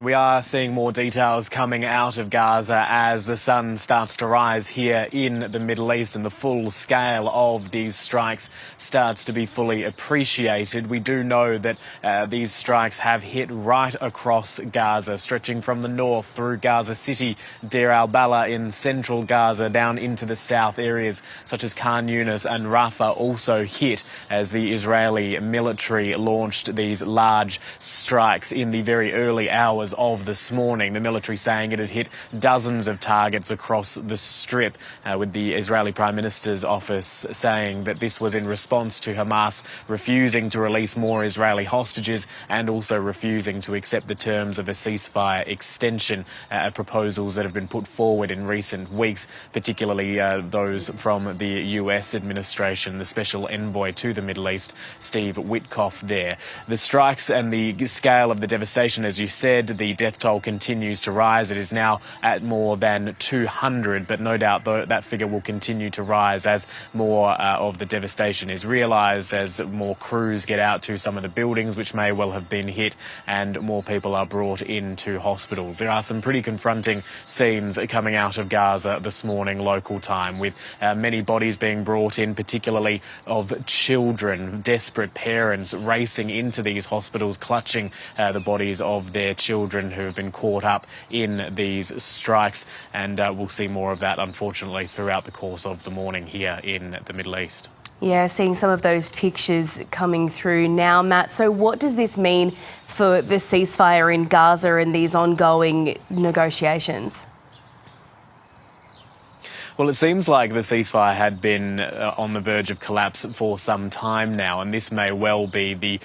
We are seeing more details coming out of Gaza as the sun starts to rise here in the Middle East and the full scale of these strikes starts to be fully appreciated. We do know that these strikes have hit right across Gaza, stretching from the north through Gaza City, Deir al-Balah in central Gaza, down into the south. Areas such as Khan Yunis and Rafah also hit as the Israeli military launched these large strikes in the very early hours of this morning. The military saying it had hit dozens of targets across the strip, with the Israeli Prime Minister's office saying that this was in response to Hamas refusing to release more Israeli hostages and also refusing to accept the terms of a ceasefire extension, proposals that have been put forward in recent weeks, particularly those from the US administration, the special envoy to the Middle East, Steve Witkoff there. The strikes and the scale of the devastation, as you said, the death toll continues to rise. It is now at more than 200, but no doubt that figure will continue to rise as more of the devastation is realised, as more crews get out to some of the buildings which may well have been hit, and more people are brought into hospitals. There are some pretty confronting scenes coming out of Gaza this morning, local time, with many bodies being brought in, particularly of children, desperate parents racing into these hospitals, clutching the bodies of their children who have been caught up in these strikes, and we'll see more of that, unfortunately, throughout the course of the morning here in the Middle East. Yeah, seeing some of those pictures coming through now, Matt. So what does this mean for the ceasefire in Gaza and these ongoing negotiations? Well, it seems like the ceasefire had been on the verge of collapse for some time now, and this may well be the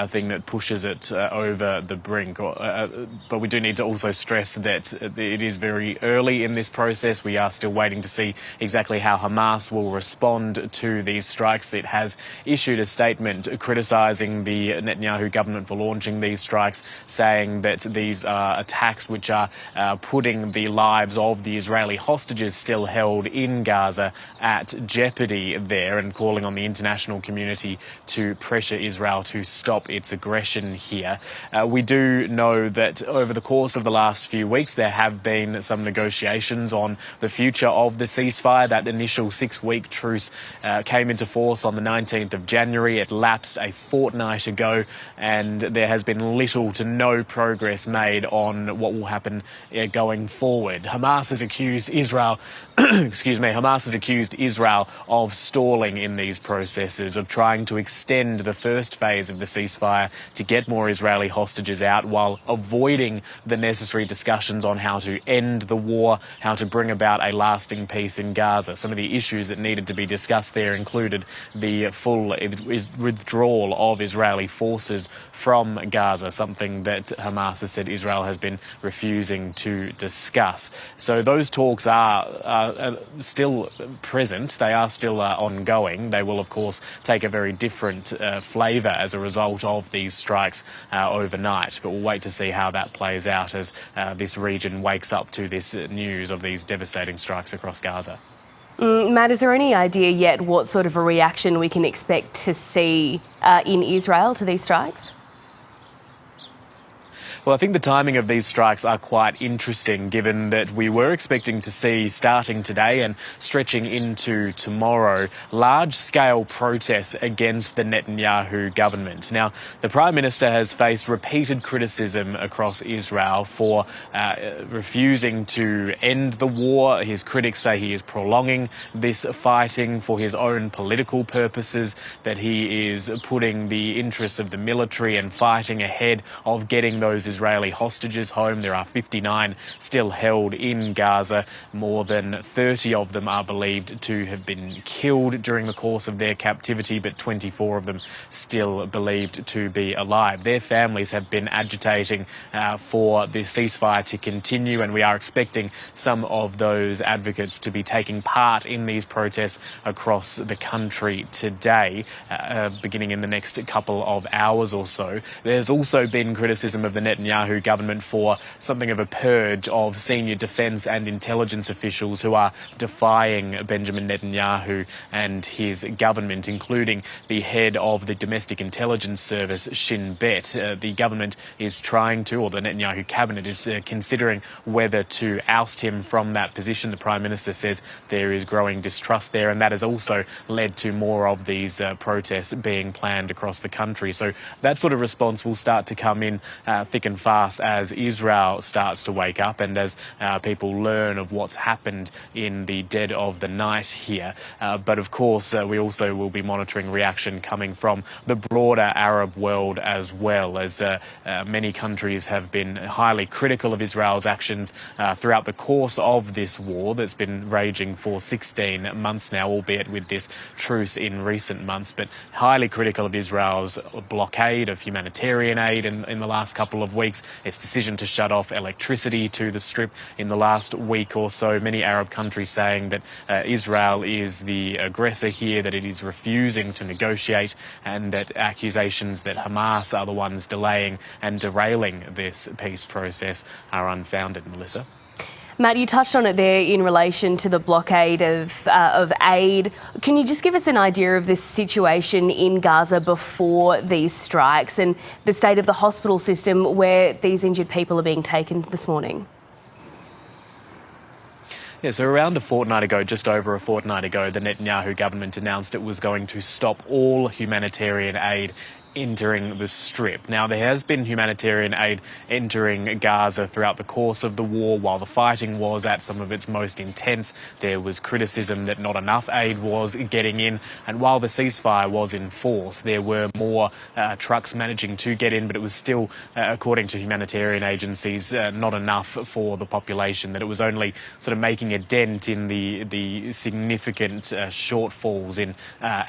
thing that pushes it over the brink. But we do need to also stress that it is very early in this process. We are still waiting to see exactly how Hamas will respond to these strikes. It has issued a statement criticising the Netanyahu government for launching these strikes, saying that these are attacks which are putting the lives of the Israeli hostages still held in Gaza at jeopardy there, and calling on the international community to pressure Israel to stop its aggression here. We do know that over the course of the last few weeks there have been some negotiations on the future of the ceasefire. That initial 6-week truce came into force on the 19th of January. It lapsed a fortnight ago, and there has been little to no progress made on what will happen going forward. Hamas has accused Israel Hamas has accused Israel of stalling in these processes, of trying to extend the first phase of the ceasefire to get more Israeli hostages out while avoiding the necessary discussions on how to end the war, how to bring about a lasting peace in Gaza. Some of the issues that needed to be discussed there included the full withdrawal of Israeli forces from Gaza, something that Hamas has said Israel has been refusing to discuss. So those talks are still present. They are still ongoing. They will, of course, take a very different flavour as a result of these strikes overnight. But we'll wait to see how that plays out as this region wakes up to this news of these devastating strikes across Gaza. Matt, is there any idea yet what sort of a reaction we can expect to see in Israel to these strikes? Well, I think the timing of these strikes are quite interesting, given that we were expecting to see, starting today and stretching into tomorrow, large-scale protests against the Netanyahu government. Now, the Prime Minister has faced repeated criticism across Israel for refusing to end the war. His critics say he is prolonging this fighting for his own political purposes, that he is putting the interests of the military and fighting ahead of getting those Israeli hostages home. There are 59 still held in Gaza. More than 30 of them are believed to have been killed during the course of their captivity, but 24 of them still believed to be alive. Their families have been agitating for the ceasefire to continue, and we are expecting some of those advocates to be taking part in these protests across the country today, beginning in the next couple of hours or so. There's also been criticism of the Netanyahu Netanyahu government for something of a purge of senior defence and intelligence officials who are defying Benjamin Netanyahu and his government, including the head of the Domestic Intelligence Service, Shin Bet. The government is trying to, or the Netanyahu cabinet is considering whether to oust him from that position. The Prime Minister says there is growing distrust there, and that has also led to more of these protests being planned across the country. So that sort of response will start to come in thick and fast as Israel starts to wake up and as people learn of what's happened in the dead of the night here. But of course, we also will be monitoring reaction coming from the broader Arab world as well, as many countries have been highly critical of Israel's actions throughout the course of this war that's been raging for 16 months now, albeit with this truce in recent months, but highly critical of Israel's blockade of humanitarian aid in the last couple of weeks, its decision to shut off electricity to the Strip in the last week or so. Many Arab countries saying that Israel is the aggressor here, that it is refusing to negotiate, and that accusations that Hamas are the ones delaying and derailing this peace process are unfounded, Melissa. Matt, you touched on it there in relation to the blockade of aid. Can you just give us an idea of this situation in Gaza before these strikes and the state of the hospital system where these injured people are being taken this morning? Yeah, so around a fortnight ago, just over a fortnight ago, the Netanyahu government announced it was going to stop all humanitarian aid entering the Strip. Now, there has been humanitarian aid entering Gaza throughout the course of the war. While the fighting was at some of its most intense, there was criticism that not enough aid was getting in. And while the ceasefire was in force, there were more trucks managing to get in, but it was still, according to humanitarian agencies, not enough for the population, that it was only sort of making a dent in the significant shortfalls in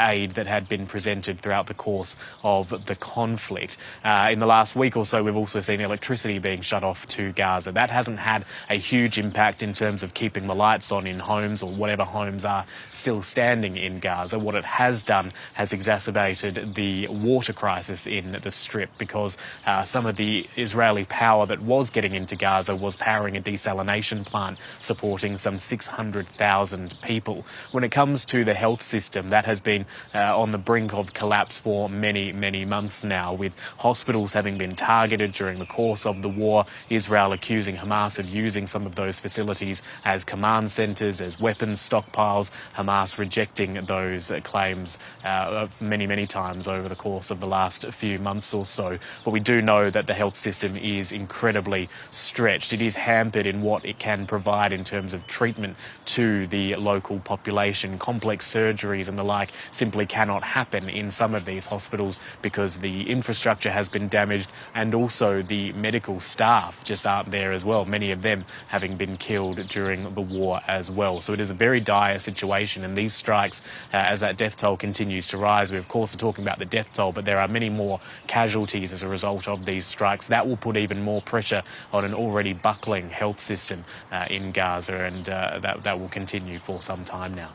aid that had been presented throughout the course of the conflict. In the last week or so, we've also seen electricity being shut off to Gaza. That hasn't had a huge impact in terms of keeping the lights on in homes, or whatever homes are still standing in Gaza. What it has done has exacerbated the water crisis in the Strip, because some of the Israeli power that was getting into Gaza was powering a desalination plant supporting some 600,000 people. When it comes to the health system, that has been on the brink of collapse for many months now, with hospitals having been targeted during the course of the war, Israel accusing Hamas of using some of those facilities as command centres, as weapons stockpiles, Hamas rejecting those claims many times over the course of the last few months or so. But we do know that the health system is incredibly stretched. It is hampered in what it can provide in terms of treatment to the local population. Complex surgeries and the like simply cannot happen in some of these hospitals because the infrastructure has been damaged, and also the medical staff just aren't there as well, many of them having been killed during the war as well. So it is a very dire situation, and these strikes, as that death toll continues to rise, we of course are talking about the death toll, but there are many more casualties as a result of these strikes. That will put even more pressure on an already buckling health system in Gaza, and that will continue for some time now.